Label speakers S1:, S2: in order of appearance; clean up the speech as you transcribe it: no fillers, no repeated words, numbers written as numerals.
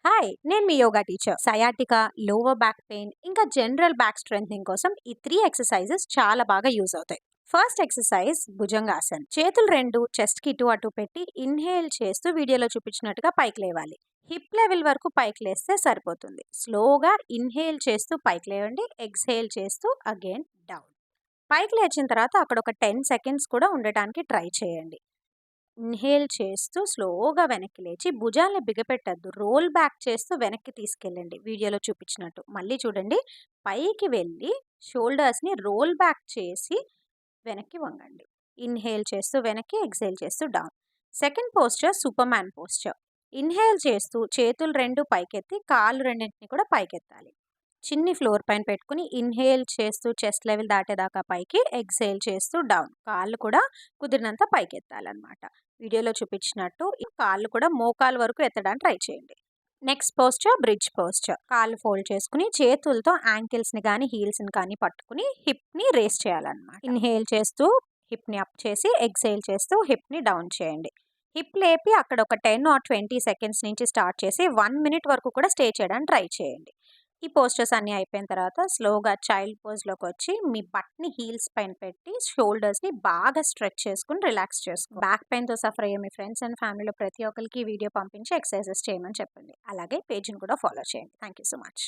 S1: Hi! నేను మీ yoga teacher. Sciatica, lower back pain, ఇంకా జనరల్ బ్యాక్ స్ట్రెంథెనింగ్ కోసం ఈ 3 ఎక్సర్‌సైజెస్ చాలా బాగా యూజ్ అవుతాయి. First exercise Bhujangasan. చేతులు 2 చెస్ట్‌కి ఇటు అటు పెట్టి ఇన్‌హేల్ చేస్తూ వీడియోలో చూపించినట్టుగా పైకి లేవాలి. హిప్ లెవెల్ వరకు పైకి లేస్తే సరిపోతుంది. స్లోగా ఇన్‌హేల్ చేస్తూ పైకి లేవండి. ఎక్స్‌హేల్ చేస్తూ అగైన్ డౌన్. పైకి లేచిన తర్వాత అక్కడ ఒక 10 సెకండ్స్ కూడా ఉండటానికి ట్రై చేయండి. ఇన్హేల్ చేస్తూ స్లోగా వెనక్కి లేచి భుజాల్ని బిగపెట్టద్దు. రోల్ బ్యాక్ చేస్తూ వెనక్కి తీసుకెళ్ళండి వీడియోలో చూపించినట్టు. మళ్ళీ చూడండి, పైకి వెళ్ళి షోల్డర్స్ని రోల్ బ్యాక్ చేసి వెనక్కి వంగండి. ఇన్హేల్ చేస్తూ వెనక్కి, ఎక్స్హేల్ చేస్తూ down. Second posture super man posture. Inhale చేస్తూ చేతులు 2 పైకెత్తి కాళ్ళు రెండింటిని కూడా పైకెత్తాలి. చిన్ని ఫ్లోర్ పైన పెట్టుకుని ఇన్హేల్ చేస్తూ చెస్ట్ లెవెల్ దాటేదాకా పైకి, ఎక్స్హేల్ చేస్తూ డౌన్. కాళ్ళు కూడా కుదిరినంత పైకెత్తాలన్నమాట. వీడియోలో చూపించినట్టు ఈ కాళ్ళు కూడా మోకాలు వరకు ఎత్తడానికి ట్రై చేయండి. Next posture bridge posture. కాళ్ళు ఫోల్డ్ చేసుకుని చేతులతో యాంకిల్స్ని కానీ హీల్స్ని కానీ పట్టుకుని హిప్ని రేస్ చేయాలన్నమాట. ఇన్హేల్ చేస్తూ హిప్ని అప్ చేసి, ఎక్స్హేల్ చేస్తూ హిప్ని డౌన్ చేయండి. హిప్ లేపి అక్కడ ఒక 10 ఆర్ 20 సెకండ్స్ నుంచి స్టార్ట్ చేసి 1 మినిట్ వరకు కూడా స్టే చేయడానికి ట్రై చేయండి. ఈ పోస్టర్స్ అన్నీ అయిపోయిన తర్వాత స్లోగా చైల్డ్ పోజ్లోకి వచ్చి మీ బట్ని హీల్స్ పైన పెట్టి షోల్డర్స్ని బాగా స్ట్రెచ్ చేసుకుని రిలాక్స్ చేసుకో. బ్యాక్ పెయిన్తో సఫర్ అయ్యే మీ ఫ్రెండ్స్ అండ్ ఫ్యామిలీలో ప్రతి ఒక్కరికి ఈ వీడియో పంపించి ఎక్సర్సైజెస్ చేయమని చెప్పండి. అలాగే పేజ్ని కూడా ఫాలో చేయండి. Thank you so much.